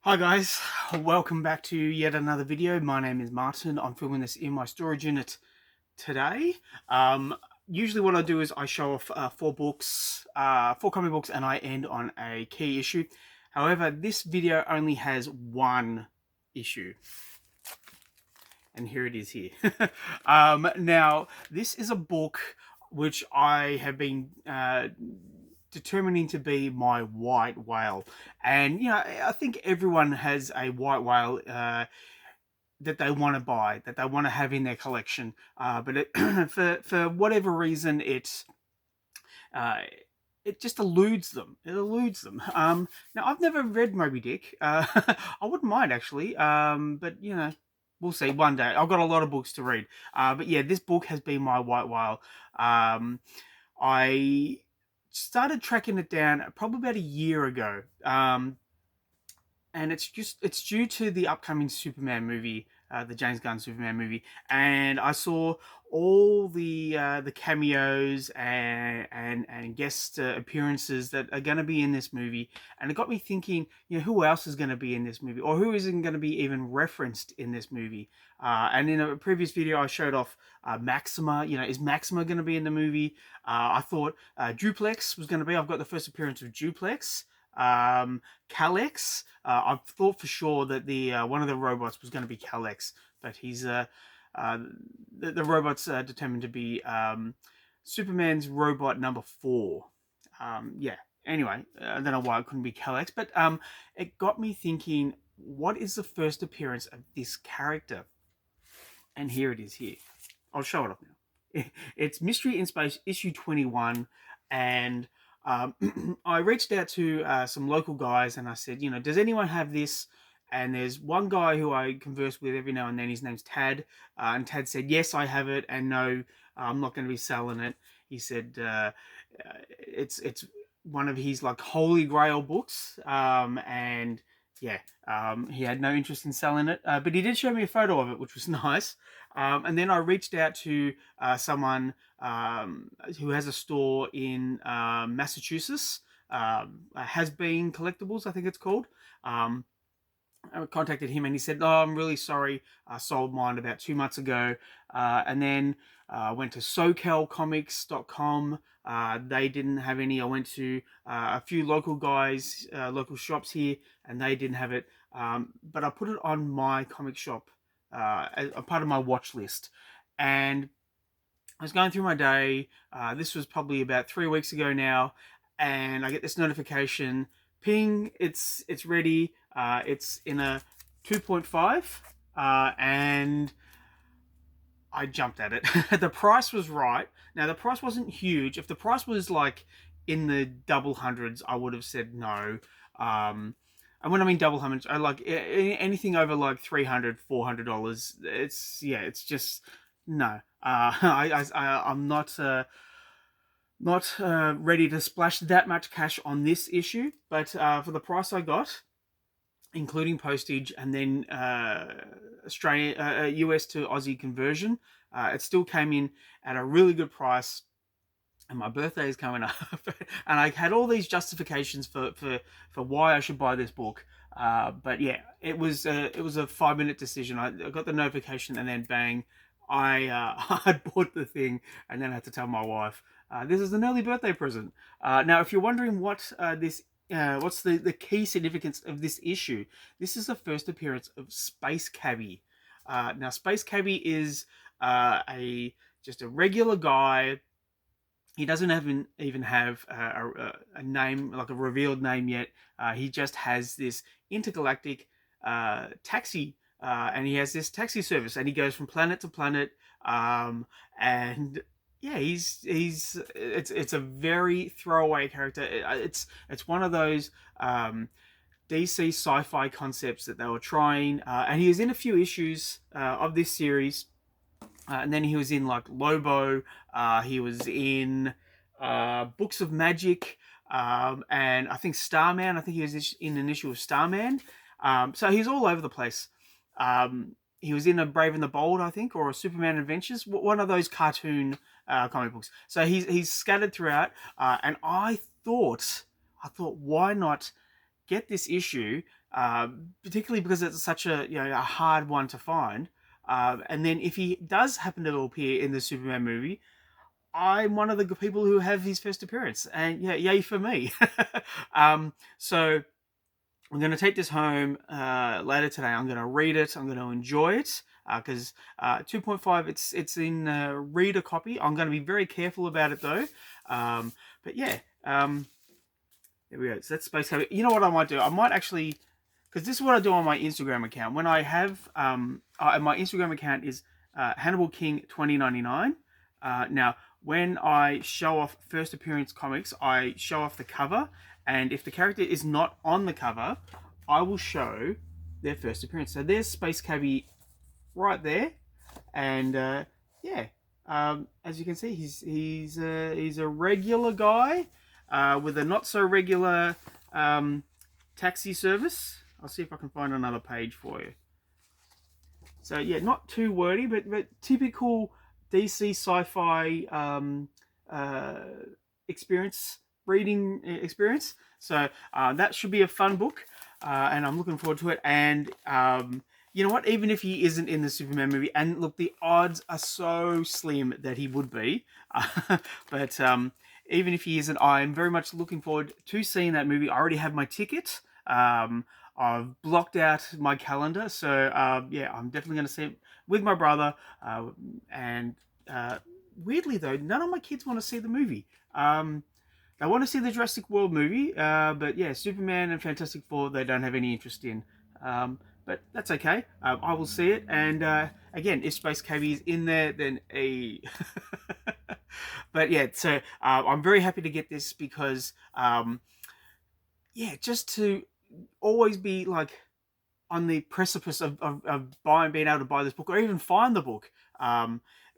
Hi guys, welcome back to yet another video. My name is Martin. I'm filming this in my storage unit today. Usually what I do is I show off four comic books, and I end on a key issue. However, this video only has one issue, and here it is here. Now, this is a book which I have been determining to be my white whale. And, you know, I think everyone has a white whale that they want to buy, that they want to have in their collection. But for whatever reason, uh, it just eludes them. It eludes them. Now, I've never read Moby Dick. I wouldn't mind, actually. But, you know, we'll see one day. I've got a lot of books to read. But yeah, this book has been my white whale. I started tracking it down probably about a year ago. And it's due to the upcoming Superman movie, the James Gunn Superman movie, and I saw all the cameos and guest appearances that are going to be in this movie, and it got me thinking, you know, who else is going to be in this movie, or who isn't going to be even referenced in this movie? And in a previous video, I showed off Maxima. You know, is Maxima going to be in the movie? I thought Duplex was going to be. I've got the first appearance of Duplex. Kalex. I thought for sure that the one of the robots was going to be Kalex, but he's the robot's determined to be Superman's robot number 4. Yeah. Anyway, I don't know why it couldn't be Kalex, but it got me thinking, what is the first appearance of this character? And here it is here. I'll show it off now. It's Mystery in Space, issue 21, and I reached out to some local guys, and I said, you know, does anyone have this? And there's one guy who I converse with every now and then. His name's Tad. And Tad said, yes, I have it, and no, I'm not going to be selling it. He said it's one of his like holy grail books, and yeah, he had no interest in selling it, but he did show me a photo of it, which was nice. And then I reached out to someone who has a store in Massachusetts, Has Been Collectibles, I think it's called. I contacted him, and he said, "Oh, I'm really sorry. I sold mine about 2 months ago." And then I went to SoCalComics.com. They didn't have any. I went to a few local guys, local shops here, and they didn't have it. But I put it on MyComicShop as a part of my watch list. And I was going through my day. This was probably about 3 weeks ago now, and I get this notification: "Ping! It's ready. It's in a 2.5," and I jumped at it. The price was right. Now, the price wasn't huge. If the price was like in the double hundreds, I would have said no. And when I mean double hundreds, I like anything over like $300, $400. It's just no. I'm not ready to splash that much cash on this issue, but for the price I got, including postage and then US to Aussie conversion, it still came in at a really good price. And my birthday is coming up, and I had all these justifications for why I should buy this book. But yeah, it was a 5-minute decision. I got the notification, and then bang, I bought the thing, and then I had to tell my wife, this is an early birthday present. Now, if you're wondering what what's the key significance of this issue, this is the first appearance of Space Cabbie. Now, Space Cabbie is just a regular guy. He doesn't even have a name, like a revealed name yet. He just has this intergalactic taxi, and he has this taxi service, and he goes from planet to planet. And yeah, it's a very throwaway character. It's one of those DC sci-fi concepts that they were trying, and he was in a few issues of this series. And then he was in like Lobo. He was in Books of Magic, and I think Starman. I think he was in an issue of Starman. So he's all over the place. He was in a Brave and the Bold, I think, or a Superman Adventures, one of those cartoon comic books. So he's scattered throughout, and I thought, why not get this issue, particularly because it's such a a hard one to find. And then if he does happen to appear in the Superman movie, I'm one of the people who have his first appearance, and yeah, yay for me. So I'm going to take this home later today. I'm going to read it. I'm going to enjoy it because 2.5, it's in reader copy. I'm going to be very careful about it though. But yeah, there we go. So that's Space Cadet. You know what I might do? I might actually, because this is what I do on my Instagram account. When I have, my Instagram account is Hannibal King 2099. Now, when I show off first appearance comics, I show off the cover, and if the character is not on the cover, I will show their first appearance. So there's Space Cabbie right there, and yeah, as you can see, he's a regular guy with a not so regular taxi service. I'll see if I can find another page for you. So yeah, not too wordy, but typical DC sci-fi experience, reading experience. So that should be a fun book, and I'm looking forward to it. And you know what? Even if he isn't in the Superman movie, and look, the odds are so slim that he would be, but even if he isn't, I'm very much looking forward to seeing that movie. I already have my ticket. I've blocked out my calendar, so yeah, I'm definitely going to see it with my brother. And weirdly though, none of my kids want to see the movie. They want to see the Jurassic World movie, but yeah, Superman and Fantastic Four, they don't have any interest in. But that's okay. I will see it, and again, if Space Cabbie is in there, then a. But yeah, so I'm very happy to get this because, yeah, just to always be like on the precipice of being able to buy this book or even find the book.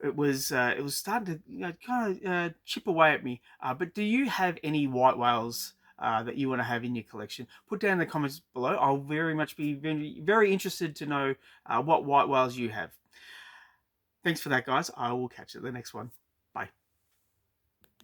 It was starting to kind of chip away at me. But do you have any white whales that you want to have in your collection? Put down in the comments below. I'll very much be very, very interested to know what white whales you have. Thanks for that, guys. I will catch you at the next one. Bye.